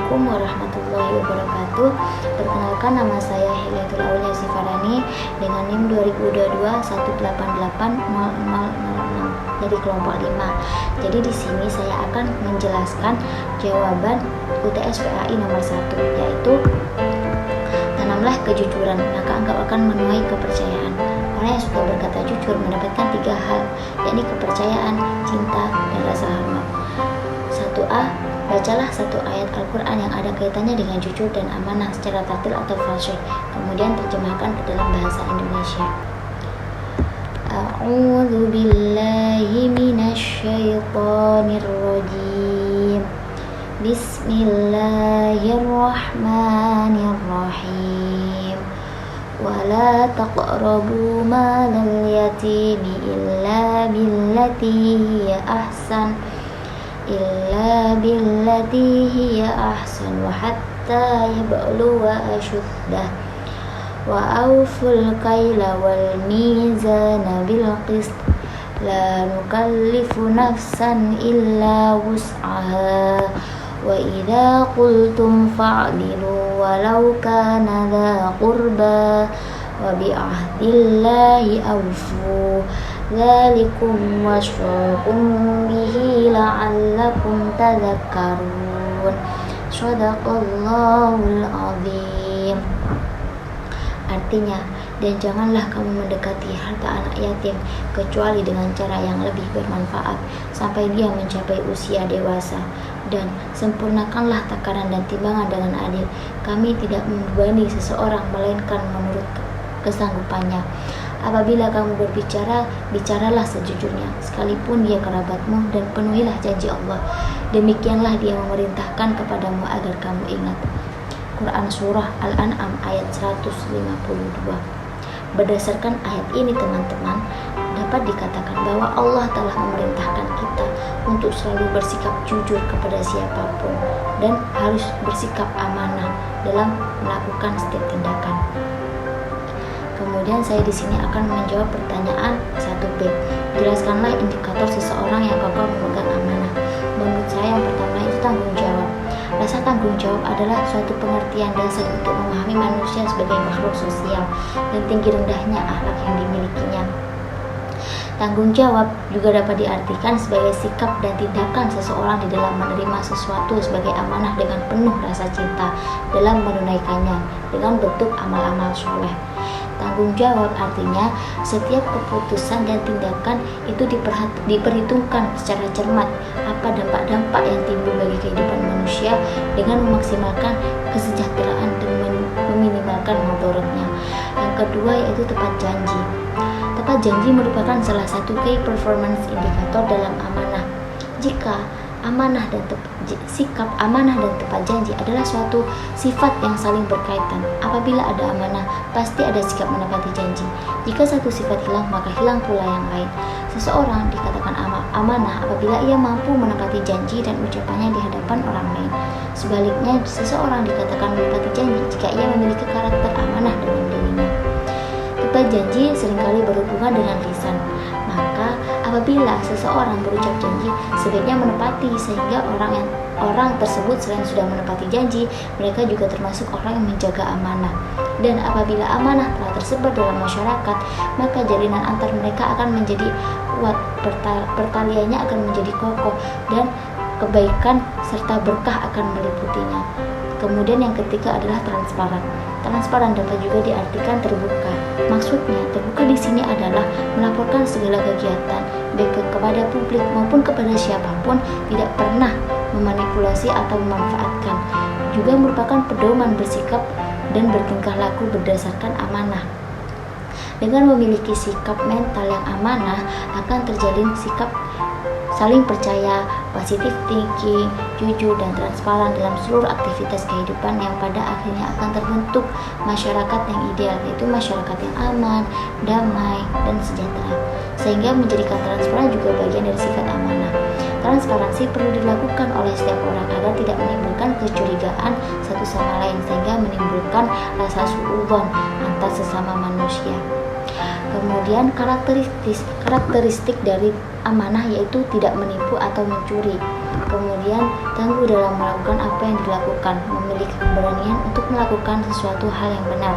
Assalamualaikum warahmatullahi wabarakatuh. Perkenalkan, nama saya Hilatul Aulia Sifarani dengan NIM 2022 1880006 dari kelompok 5. Jadi di sini saya akan menjelaskan jawaban UTS PAI nomor 1, yaitu tanamlah kejujuran, maka engkau akan menuai kepercayaan. Orang yang suka berkata jujur mendapatkan 3 hal, yakni kepercayaan, cinta, dan rasa hormat. 1A, bacalah 1 ayat Al-Quran yang ada kaitannya dengan jujur dan amanah secara tartil atau fasyih, kemudian terjemahkan ke dalam bahasa Indonesia. A'udzu billahi minasyaitonir rajim. Bismillahirrahmanirrahim. Wala taqrabu malal yatimi illa billati hiya ahsan wa hatta yablugha ashuddah wa awful kaila wal mizana bil qist la nukallifu nafsan illa wus'aha wa idza qultum fa'dilu walau kana dha qurba wa bi ahdillahi awfu dzalikum wasyakum bihi la'allakum tadhakkarun. Shadaqallahul azim. Artinya, dan janganlah kamu mendekati harta anak yatim kecuali dengan cara yang lebih bermanfaat sampai dia mencapai usia dewasa, dan sempurnakanlah takaran dan timbangan dengan adil. Kami tidak membebani seseorang melainkan menurut kesanggupannya. Apabila kamu berbicara, bicaralah sejujurnya, sekalipun dia kerabatmu, dan penuhilah janji Allah. Demikianlah dia memerintahkan kepadamu agar kamu ingat. Quran Surah Al-An'am ayat 152. Berdasarkan ayat ini teman-teman, dapat dikatakan bahwa Allah telah memerintahkan kita untuk selalu bersikap jujur kepada siapapun dan harus bersikap amanah dalam melakukan setiap tindakan. Kemudian saya di sini akan menjawab pertanyaan 1B. Jelaskanlah indikator seseorang yang kokoh memegang amanah. Menurut saya yang pertama itu tanggung jawab. Rasa tanggung jawab adalah suatu pengertian dasar untuk memahami manusia sebagai makhluk sosial dan tinggi rendahnya akhlak yang dimilikinya. Tanggung jawab juga dapat diartikan sebagai sikap dan tindakan seseorang di dalam menerima sesuatu sebagai amanah dengan penuh rasa cinta dalam menunaikannya dengan bentuk amal-amal soleh. Tanggung jawab artinya setiap keputusan dan tindakan itu diperhitungkan secara cermat apa dampak-dampak yang timbul bagi kehidupan manusia dengan memaksimalkan kesejahteraan dan meminimalkan mudaratnya. Yang kedua yaitu tepat janji. Tepat janji merupakan salah satu key performance indikator dalam amanah. Jika sikap amanah dan tepat janji adalah suatu sifat yang saling berkaitan. Apabila ada amanah, pasti ada sikap menepati janji. Jika satu sifat hilang, maka hilang pula yang lain. Seseorang dikatakan amanah apabila ia mampu menepati janji dan ucapannya di hadapan orang lain. Sebaliknya, seseorang dikatakan menepati janji jika ia memiliki karakter amanah dalam dirinya. Tepat janji seringkali berhubungan dengan lisan. Maka apabila seseorang berucap janji, sebaiknya menepati, sehingga orang tersebut selain sudah menepati janji, mereka juga termasuk orang yang menjaga amanah. Dan apabila amanah telah tersebar dalam masyarakat, maka jalinan antar mereka akan menjadi kuat, pertaliannya akan menjadi kokoh, dan kebaikan serta berkah akan meliputinya. Kemudian yang ketiga adalah transparan. Transparan dapat juga diartikan terbuka. Maksudnya, terbuka di sini adalah melaporkan segala kegiatan, baik kepada publik maupun kepada siapapun, tidak pernah memanipulasi atau memanfaatkan. Juga merupakan pedoman bersikap dan bertingkah laku berdasarkan amanah. Dengan memiliki sikap mental yang amanah, akan terjalin sikap saling percaya, positive thinking, jujur dan transparan dalam seluruh aktivitas kehidupan yang pada akhirnya akan terbentuk masyarakat yang ideal, yaitu masyarakat yang aman, damai, dan sejahtera. Sehingga menjadikan transparan juga bagian dari sifat amanah. Transparansi perlu dilakukan oleh setiap orang agar tidak menimbulkan kecurigaan satu sama lain, sehingga menimbulkan rasa suudzon antar sesama manusia. Kemudian karakteristik dari amanah yaitu tidak menipu atau mencuri. Kemudian tangguh dalam melakukan apa yang dilakukan, memiliki keberanian untuk melakukan sesuatu hal yang benar,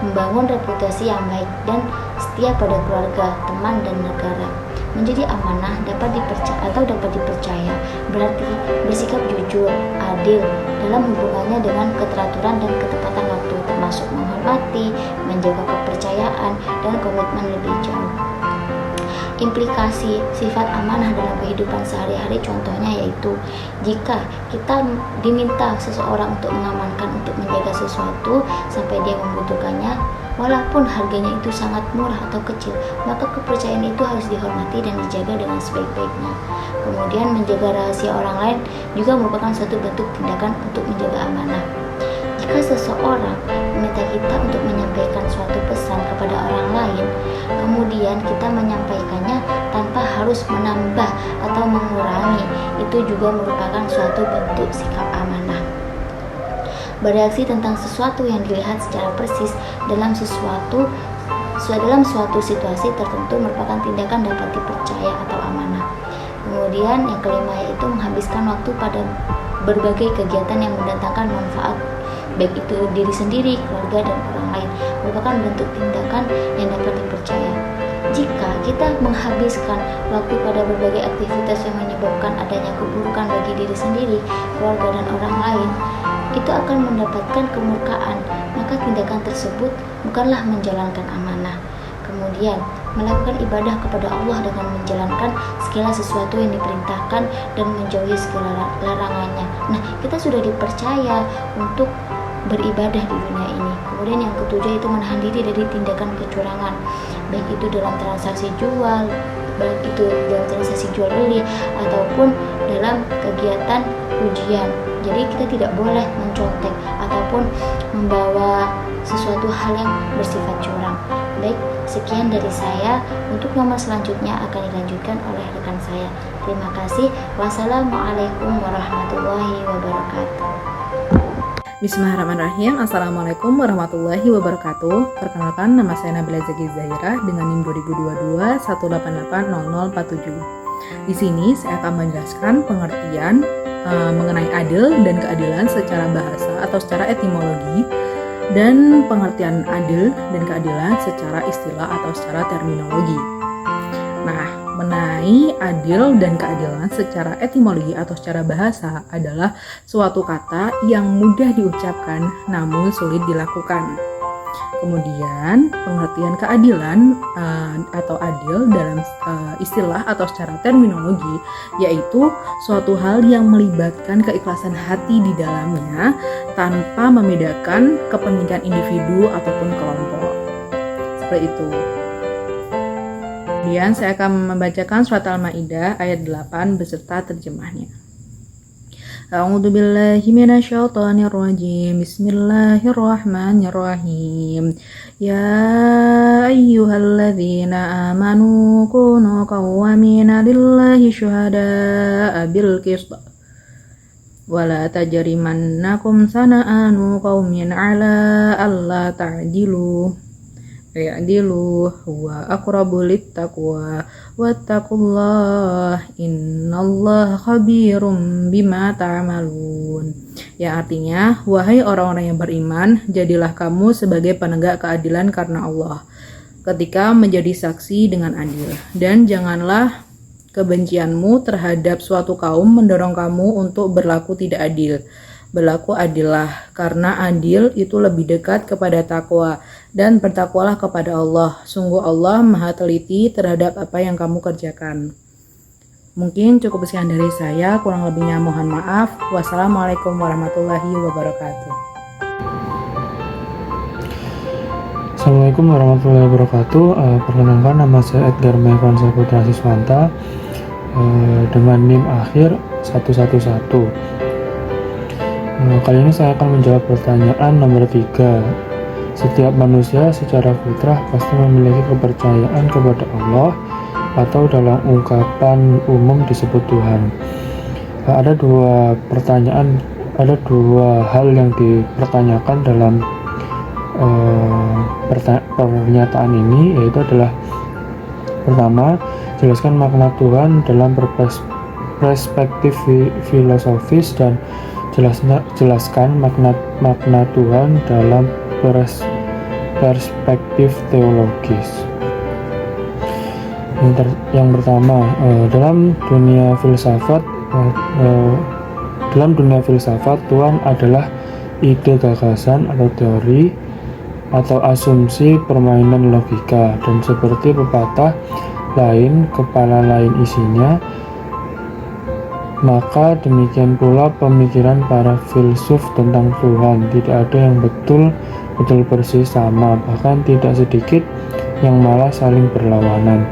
membangun reputasi yang baik, dan setia pada keluarga, teman, dan negara. Menjadi amanah dapat dipercaya berarti bersikap jujur, adil dalam hubungannya dengan keteraturan dan ketepatan waktu, termasuk menghormati, menjaga kepercayaan, dan komitmen lebih jauh. Implikasi sifat amanah dalam kehidupan sehari-hari contohnya yaitu jika kita diminta seseorang untuk mengamankan untuk menjaga sesuatu sampai dia membutuhkannya, walaupun harganya itu sangat murah atau kecil, maka kepercayaan itu harus dihormati dan dijaga dengan sebaik-baiknya. Kemudian menjaga rahasia orang lain juga merupakan suatu bentuk tindakan untuk menjaga amanah. Jika seseorang meminta kita untuk menyampaikan suatu pesan kepada orang lain, kemudian kita menyampaikannya tanpa harus menambah atau mengurangi, itu juga merupakan suatu bentuk sikap amanah. Bereaksi tentang sesuatu yang dilihat secara persis dalam suatu situasi tertentu merupakan tindakan dapat dipercaya atau amanah. Kemudian yang kelima yaitu menghabiskan waktu pada berbagai kegiatan yang mendatangkan manfaat, baik itu diri sendiri, keluarga, dan orang lain, merupakan bentuk tindakan yang dapat dipercaya. Jika kita menghabiskan waktu pada berbagai aktivitas yang menyebabkan adanya keburukan bagi diri sendiri, keluarga, dan orang lain, itu akan mendapatkan kemurkaan, maka tindakan tersebut bukanlah menjalankan amanah. Kemudian melakukan ibadah kepada Allah dengan menjalankan segala sesuatu yang diperintahkan dan menjauhi segala larangannya. Nah, kita sudah dipercaya untuk beribadah di dunia ini. Kemudian yang ketujuh itu menahan diri dari tindakan kecurangan, baik itu dalam transaksi jual beli ataupun dalam kegiatan ujian. Jadi kita tidak boleh mencontek ataupun membawa sesuatu hal yang bersifat curang. Baik, sekian dari saya. Untuk nomor selanjutnya akan dilanjutkan oleh rekan saya. Terima kasih. Wassalamualaikum warahmatullahi wabarakatuh. Bismillahirrahmanirrahim. Assalamualaikum warahmatullahi wabarakatuh. Perkenalkan, nama saya Nabila Zaki Zahira dengan NIM 2022 1880047. Di sini saya akan menjelaskan pengertian mengenai adil dan keadilan secara bahasa atau secara etimologi, dan pengertian adil dan keadilan secara istilah atau secara terminologi. Nah, mengenai adil dan keadilan secara etimologi atau secara bahasa adalah suatu kata yang mudah diucapkan namun sulit dilakukan. Kemudian pengertian keadilan atau adil dalam istilah atau secara terminologi yaitu suatu hal yang melibatkan keikhlasan hati di dalamnya tanpa membedakan kepentingan individu ataupun kelompok. Seperti itu. Kemudian saya akan membacakan surat Al-Maidah ayat 8 beserta terjemahnya. A'udzu billahi minasyaitonir rajim. Bismillahirrahmanirrahim. Ya ayyuhalladzina amanu kunu qawwamina lillahi syuhada'a bil qist. Wala tajrimannakum sana'anu qaumin ala alla ta'dilu. Ya'dilu huwa aqrabu littaqwa wattaqullah innallaha khabirum bima ta'malun. Yang artinya, wahai orang-orang yang beriman, jadilah kamu sebagai penegak keadilan karena Allah ketika menjadi saksi dengan adil, dan janganlah kebencianmu terhadap suatu kaum mendorong kamu untuk berlaku tidak adil. Berlaku adillah, karena adil itu lebih dekat kepada takwa, dan bertakwalah kepada Allah. Sungguh Allah maha teliti terhadap apa yang kamu kerjakan. Mungkin cukup sekian dari saya, kurang lebihnya mohon maaf. Wassalamualaikum warahmatullahi wabarakatuh. Assalamualaikum warahmatullahi wabarakatuh. Perkenalkan, nama saya Edgar Mevan Saputra Siswanta dengan NIM akhir 111. Kali ini saya akan menjawab pertanyaan nomor 3. Setiap manusia secara fitrah pasti memiliki kepercayaan kepada Allah atau dalam ungkapan umum disebut Tuhan. Ada dua hal yang dipertanyakan dalam pernyataan ini, yaitu adalah pertama, jelaskan makna Tuhan dalam perspektif filosofis, dan jelaskan makna Tuhan dalam perspektif teologis. Yang pertama, dalam dunia filsafat Tuhan adalah ide, gagasan, atau teori atau asumsi permainan logika, dan seperti pepatah lain kepala lain isinya, maka demikian pula pemikiran para filsuf tentang Tuhan. Tidak ada yang betul persis sama, bahkan tidak sedikit yang malah saling berlawanan.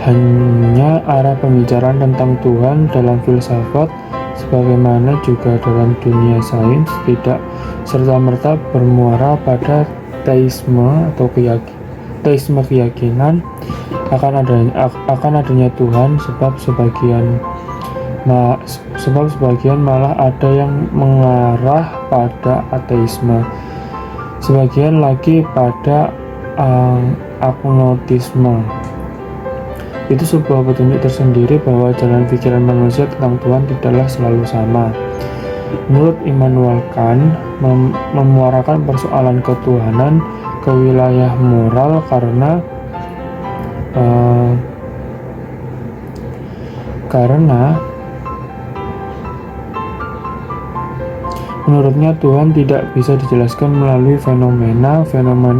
Hanya arah pembicaraan tentang Tuhan dalam filsafat, sebagaimana juga dalam dunia sains, tidak serta-merta bermuara pada teisme atau keyakinan akan adanya Tuhan, sebab sebagian malah ada yang mengarah pada ateisme, sebagian lagi pada agnostisme. Itu sebuah petunjuk tersendiri bahwa jalan pikiran manusia tentang Tuhan tidaklah selalu sama. Menurut Immanuel Kant, memuarakan persoalan ketuhanan ke wilayah moral karena menurutnya Tuhan tidak bisa dijelaskan melalui fenomena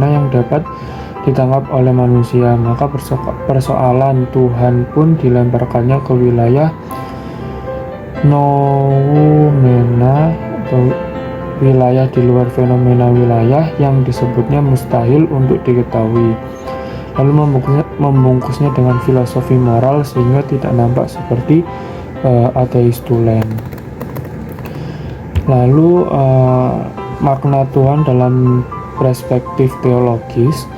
yang dapat ditangkap oleh manusia, maka persoalan Tuhan pun dilemparkannya ke wilayah noumena atau wilayah di luar fenomena wilayah yang disebutnya mustahil untuk diketahui, lalu membungkusnya dengan filosofi moral sehingga tidak nampak seperti ateis tulen. Lalu makna Tuhan dalam perspektif teologis.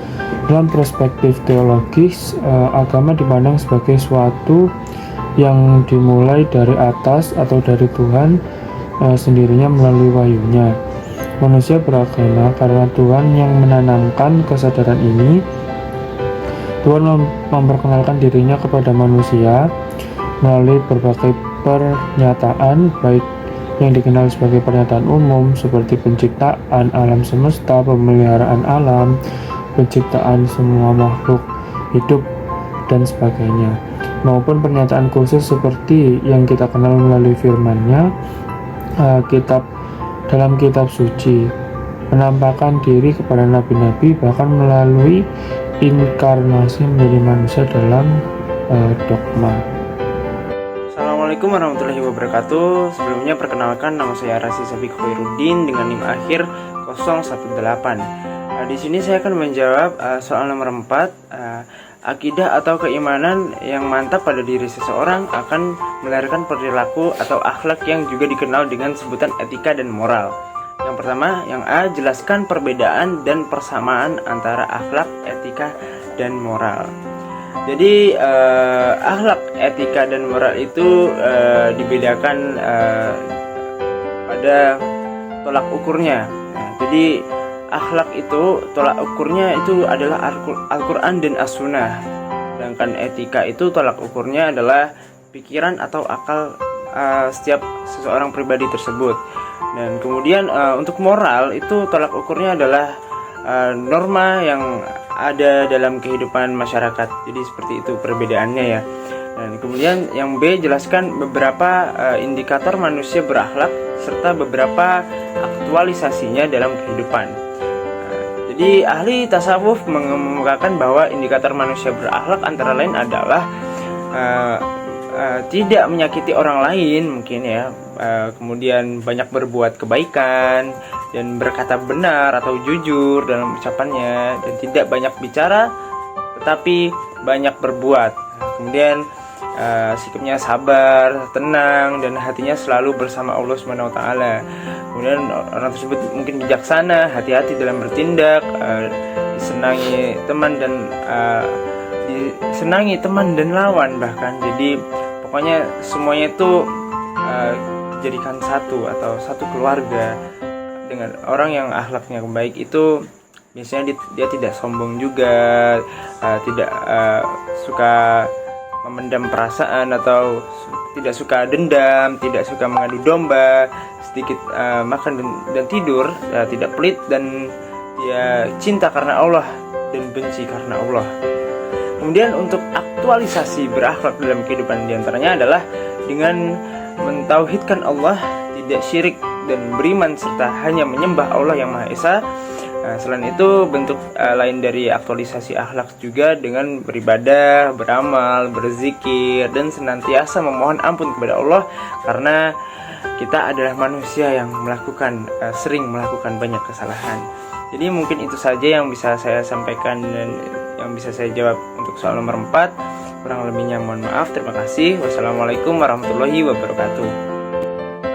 Dalam perspektif teologis, agama dipandang sebagai suatu yang dimulai dari atas atau dari Tuhan sendirinya melalui wahyunya. Manusia beragama karena Tuhan yang menanamkan kesadaran ini. Tuhan memperkenalkan dirinya kepada manusia melalui berbagai pernyataan, baik yang dikenal sebagai pernyataan umum seperti penciptaan alam semesta, pemeliharaan alam, penciptaan semua makhluk hidup, dan sebagainya, maupun pernyataan khusus seperti yang kita kenal melalui firman-Nya, dalam kitab suci, penampakan diri kepada nabi-nabi, bahkan melalui inkarnasi menjadi manusia dalam dogma. Assalamualaikum warahmatullahi wabarakatuh. Sebelumnya perkenalkan, nama saya Rasi Sabik Khairuddin dengan NIM akhir 018. Di sini saya akan menjawab soal nomor 4. Akidah atau keimanan yang mantap pada diri seseorang akan melahirkan perilaku atau akhlak yang juga dikenal dengan sebutan etika dan moral. Yang pertama, yang A, jelaskan perbedaan dan persamaan antara akhlak, etika, dan moral. Jadi akhlak, etika, dan moral itu dibedakan pada tolak ukurnya. Jadi akhlak itu tolak ukurnya itu adalah Al-Quran dan As-Sunnah. Sedangkan etika itu tolak ukurnya adalah pikiran atau akal setiap seseorang pribadi tersebut. Dan kemudian untuk moral itu tolak ukurnya adalah norma yang ada dalam kehidupan masyarakat. Jadi seperti itu perbedaannya ya. Dan kemudian yang B, jelaskan beberapa indikator manusia berakhlak serta beberapa aktualisasinya dalam kehidupan. Jadi ahli tasawuf mengemukakan bahwa indikator manusia berakhlak antara lain adalah tidak menyakiti orang lain mungkin ya, kemudian banyak berbuat kebaikan dan berkata benar atau jujur dalam ucapannya, dan tidak banyak bicara tetapi banyak berbuat. Kemudian sikapnya sabar, tenang, dan hatinya selalu bersama Allah SWT. Kemudian orang tersebut mungkin bijaksana, hati-hati dalam bertindak, disenangi teman dan lawan bahkan. Jadi pokoknya semuanya itu dijadikan satu atau satu keluarga, dengan orang yang akhlaknya baik itu biasanya dia tidak sombong juga, tidak suka memendam perasaan atau tidak suka dendam, tidak suka mengadu domba, sedikit makan dan tidur, tidak pelit, dan dia cinta karena Allah dan benci karena Allah. Kemudian untuk aktualisasi berakhlak dalam kehidupan diantaranya adalah dengan mentauhidkan Allah, tidak syirik, dan beriman serta hanya menyembah Allah yang Maha Esa. Selain itu, bentuk lain dari aktualisasi akhlak juga dengan beribadah, beramal, berzikir, dan senantiasa memohon ampun kepada Allah, karena kita adalah manusia yang sering melakukan banyak kesalahan. Jadi mungkin itu saja yang bisa saya sampaikan dan yang bisa saya jawab untuk soal nomor 4. Kurang lebihnya mohon maaf. Terima kasih. Wassalamualaikum warahmatullahi wabarakatuh.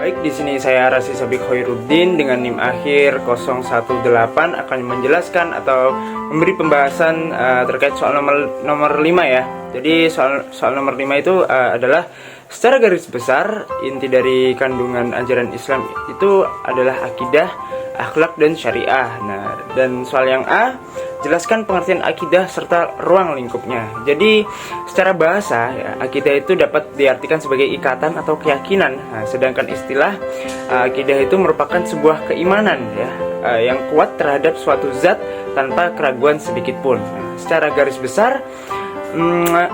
Baik, di sini saya Rasi Sabik Khairuddin dengan NIM akhir 018 akan menjelaskan atau memberi pembahasan terkait soal nomor 5 ya. Jadi soal nomor 5 itu adalah secara garis besar inti dari kandungan ajaran Islam itu adalah akidah, akhlak, dan syariah. Nah, dan soal yang A, jelaskan pengertian akidah serta ruang lingkupnya. Jadi secara bahasa ya, akidah itu dapat diartikan sebagai ikatan atau keyakinan. Nah, sedangkan istilah akidah itu merupakan sebuah keimanan ya, yang kuat terhadap suatu zat tanpa keraguan sedikit pun. Nah, secara garis besar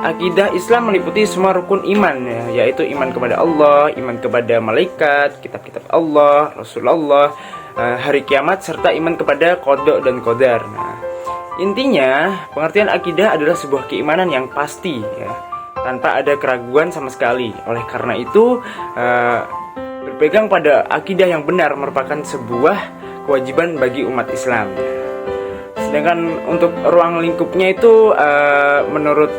akidah Islam meliputi semua rukun iman ya, yaitu iman kepada Allah, iman kepada malaikat, kitab-kitab Allah, Rasulullah, hari kiamat, serta iman kepada qada dan qadar. Nah, intinya pengertian akidah adalah sebuah keimanan yang pasti ya, tanpa ada keraguan sama sekali. Oleh karena itu berpegang pada akidah yang benar merupakan sebuah kewajiban bagi umat Islam. Sedangkan untuk ruang lingkupnya itu menurut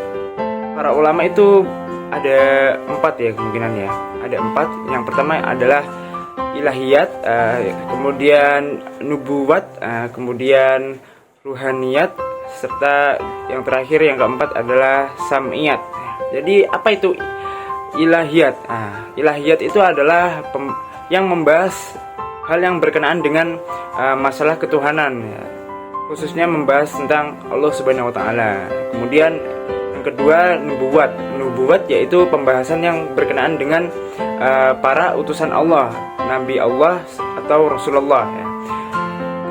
para ulama itu ada 4 ya kemungkinannya. Ada 4. Yang pertama adalah ilahiyat, kemudian nubuwat, kemudian ruhaniyat, serta yang terakhir yang keempat adalah sam'iyat. Jadi apa itu ilahiyat? Ilahiyat itu adalah yang membahas hal yang berkenaan dengan masalah ketuhanan ya, khususnya membahas tentang Allah Subhanahu wa taala. Kemudian yang kedua nubuwat. Nubuwat yaitu pembahasan yang berkenaan dengan para utusan Allah, nabi Allah atau Rasulullah ya.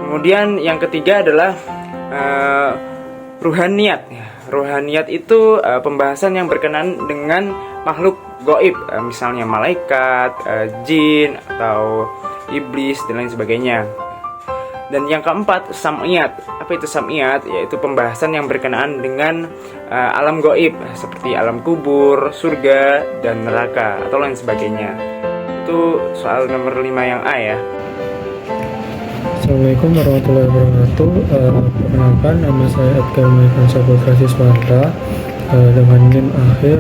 Kemudian yang ketiga adalah ruhaniyat ya. Ruhaniyat itu pembahasan yang berkenaan dengan makhluk gaib, misalnya malaikat, jin atau iblis dan lain sebagainya. Dan yang keempat, sam'iyat. Apa itu sam'iyat? Yaitu pembahasan yang berkenaan dengan alam gaib seperti alam kubur, surga, dan neraka atau lain sebagainya. Itu soal nomor 5 yang A ya. Assalamualaikum warahmatullahi wabarakatuh. Perkenalkan, nama saya Edgar Maikan Saputra Siswanta dengan NIM akhir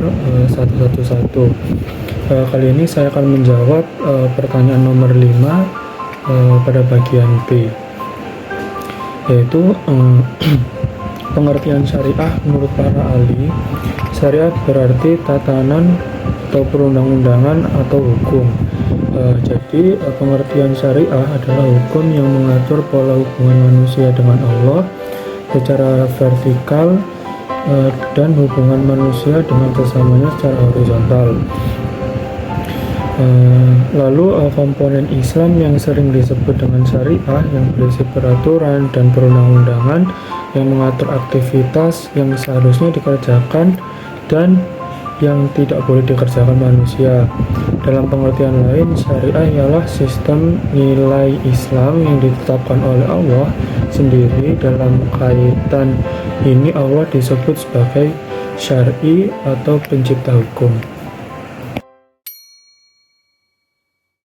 111. Kali ini saya akan menjawab pertanyaan nomor 5 pada bagian B, yaitu pengertian syariah menurut para ahli. Syariat berarti tatanan atau perundang-undangan atau hukum. Jadi pengertian syariah adalah hukum yang mengatur pola hubungan manusia dengan Allah secara vertikal dan hubungan manusia dengan sesamanya secara horizontal. Lalu komponen Islam yang sering disebut dengan syariah yang berisi peraturan dan perundang-undangan yang mengatur aktivitas yang seharusnya dikerjakan dan yang tidak boleh dikerjakan manusia. Dalam pengertian lain, syariah ialah sistem nilai Islam yang ditetapkan oleh Allah sendiri. Dalam kaitan ini Allah disebut sebagai syar'i atau pencipta hukum.